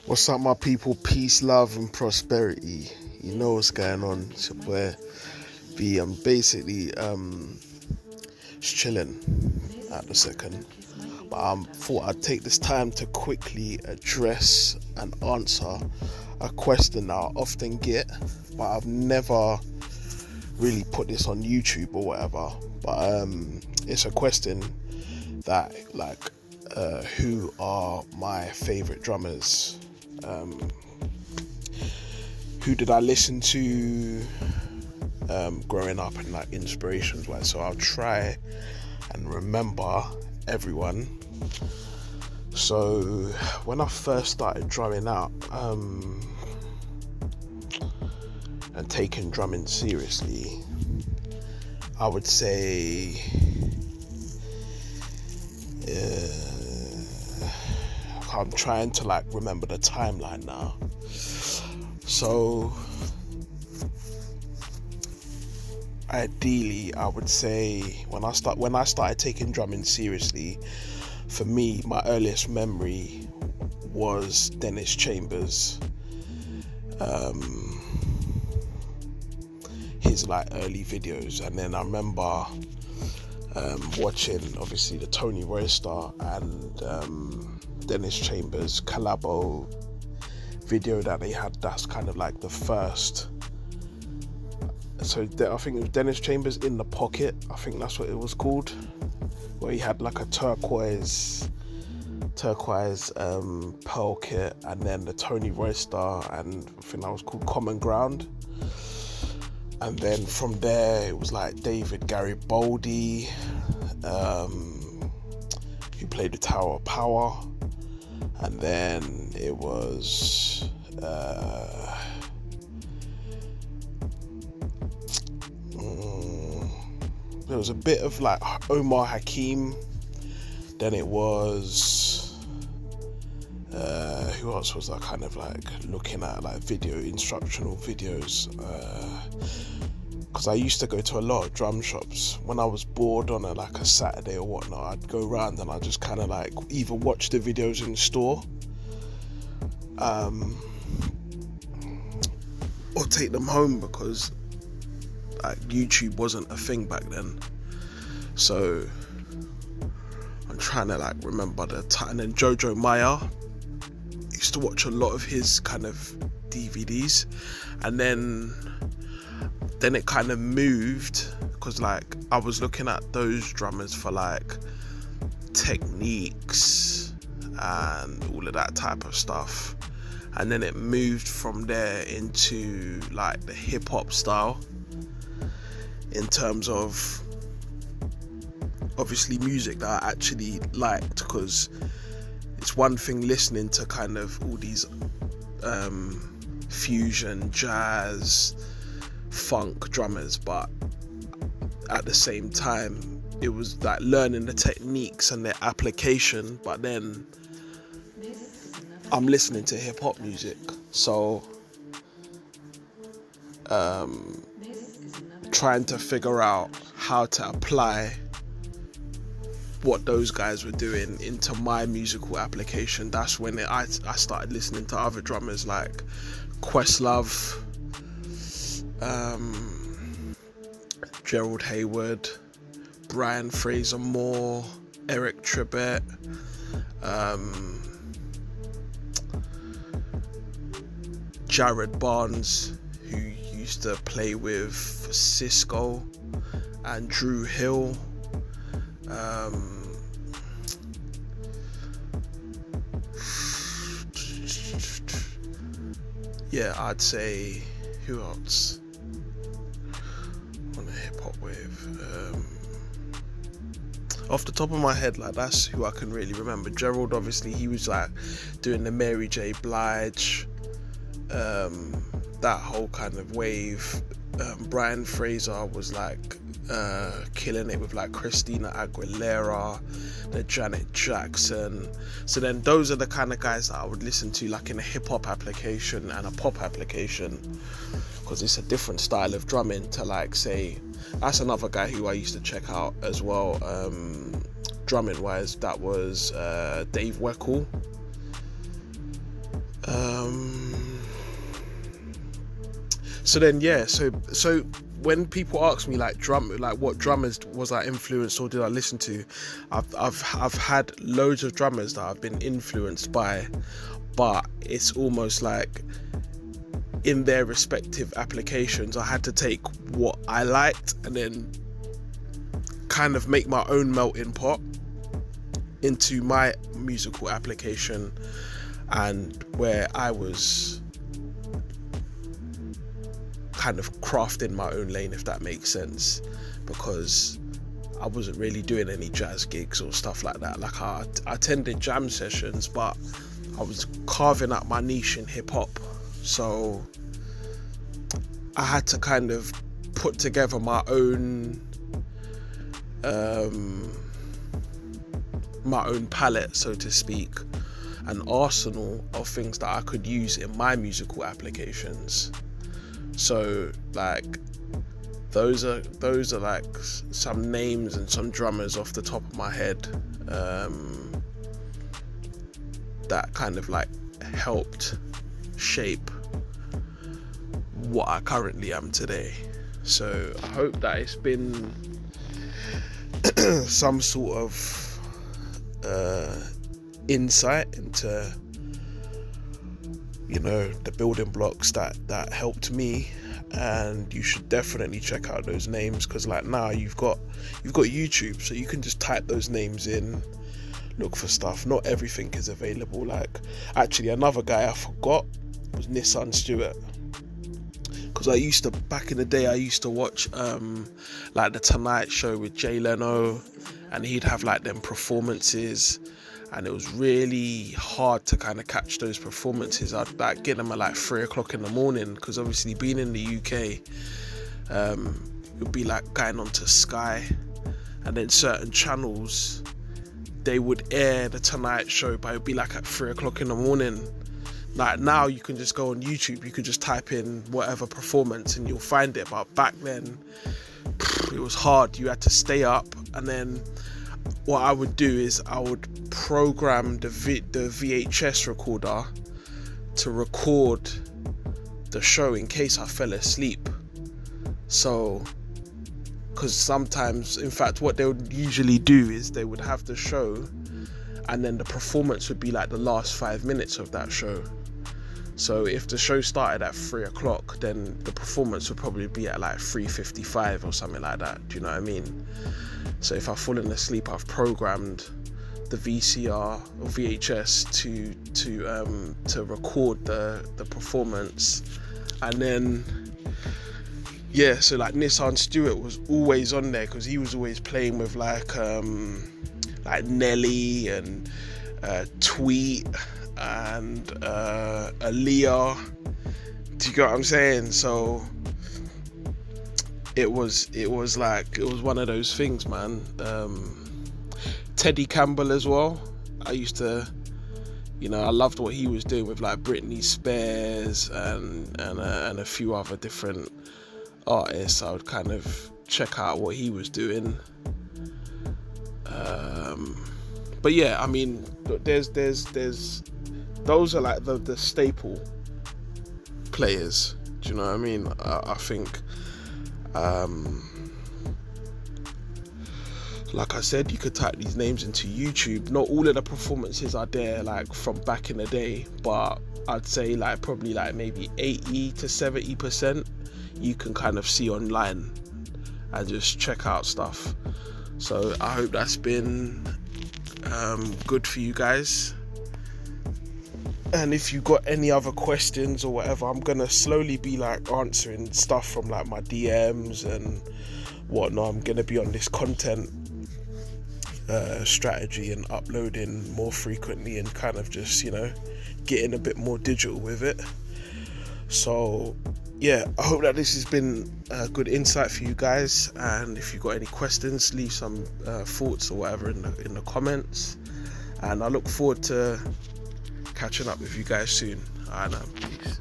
What's up, my people? Peace, love, and prosperity. You know what's going on. It's your boy B. I'm basically just chilling at the second, but I thought I'd take this time to quickly address and answer a question that I often get, but I've never really put this on YouTube or whatever. But it's a question that, who are my favorite drummers? Who did I listen to growing up, and like inspirations wise? So I'll try and remember everyone. So when I first started drumming out and taking drumming seriously, I would say I'm trying to remember the timeline now. So ideally, I would say when I started taking drumming seriously, for me, my earliest memory was Dennis Chambers. His early videos, and then I remember watching obviously the Tony Royster and Dennis Chambers collabo video that they had. That's kind of like the first. So I think it was Dennis Chambers in the Pocket. I think that's what it was called, where he had like a turquoise pearl kit, and then the Tony Royster, and I think that was called Common Ground. And then from there, it was like David Garibaldi, who played the Tower of Power. And then it was there was a bit of Omar Hakim. Then it was who else was I kind of looking at instructional videos, because I used to go to a lot of drum shops when I was bored on a Saturday or whatnot. I'd go around and I just kind of either watch the videos in store or take them home, because YouTube wasn't a thing back then. So I'm trying to remember the time. And then Jojo Maya, used to watch a lot of his kind of DVDs, and then it kind of moved, because I was looking at those drummers for techniques and all of that type of stuff, and then it moved from there into the hip-hop style, in terms of obviously music that I actually liked, because it's one thing listening to kind of all these fusion, jazz, funk drummers, but at the same time it was learning the techniques and their application, but then I'm listening to hip-hop music, so trying to figure out how to apply what those guys were doing into my musical application. That's when I started listening to other drummers like Questlove, Gerald Hayward, Brian Fraser Moore, Eric Trebet, Jared Barnes, who used to play with Cisco, and Drew Hill. Yeah, I'd say, who else on the hip hop wave? Off the top of my head, that's who I can really remember. Gerald, obviously, he was doing the Mary J. Blige, that whole kind of wave. Brian Fraser was killing it with Christina Aguilera, the Janet Jackson. So then those are the kind of guys that I would listen to in a hip-hop application and a pop application, because it's a different style of drumming to say. That's another guy who I used to check out as well, drumming wise. That was Dave Weckl. So then, yeah, so when people ask me like what drummers was I influenced or did I listen to, I've had loads of drummers that I've been influenced by, but it's almost like in their respective applications I had to take what I liked and then kind of make my own melting pot into my musical application, and where I was kind of crafting my own lane, if that makes sense, because I wasn't really doing any jazz gigs or stuff like that. Like I attended jam sessions, but I was carving out my niche in hip hop, so I had to kind of put together my own palette, so to speak, an arsenal of things that I could use in my musical applications. So like those are like some names and some drummers off the top of my head that kind of like helped shape what I currently am today. So I hope that it's been some sort of insight into, you know, the building blocks that helped me. And you should definitely check out those names, because like now you've got YouTube, so you can just type those names in, look for stuff. Not everything is available. Like actually another guy I forgot was Nissan Stewart, because back in the day I used to watch like the Tonight Show with Jay Leno, and he'd have like them performances, and it was really hard to kind of catch those performances. I'd like get them at like 3 o'clock in the morning, because obviously being in the UK, it would be like going onto Sky, and then certain channels they would air the Tonight Show, but it would be like at 3 o'clock in the morning. Like now you can just go on YouTube, you could just type in whatever performance and you'll find it, but back then it was hard. You had to stay up, and then what I would do is I would program the VHS recorder to record the show in case I fell asleep. So, because sometimes, in fact, what they would usually do is they would have the show, and then the performance would be like the last 5 minutes of that show. So if the show started at 3 o'clock, then the performance would probably be at like 3:55 or something like that. Do you know what I mean? So if I've fallen asleep, I've programmed the VCR or VHS to record the performance. And then yeah, so like Nissan Stewart was always on there, because he was always playing with like Nelly and Tweet and Aaliyah. Do you get what I'm saying? So it was one of those things, man. Teddy Campbell as well. I used to, you know, I loved what he was doing with like Britney Spears and a few other different artists. I would kind of check out what he was doing. But yeah, I mean, there's those are like the staple players. Do you know what I mean? I think, like I said, you could type these names into YouTube. Not all of the performances are there like from back in the day, but I'd say like probably like maybe 80 to 70% you can kind of see online and just check out stuff. So I hope that's been good for you guys. And if you got any other questions or whatever, I'm gonna slowly be like answering stuff from like my DMs and whatnot. I'm gonna be on this content strategy and uploading more frequently and kind of just, you know, getting a bit more digital with it. So yeah, I hope that this has been a good insight for you guys, and if you got any questions, leave some thoughts or whatever in the comments, and I look forward to catching up with you guys soon. Peace.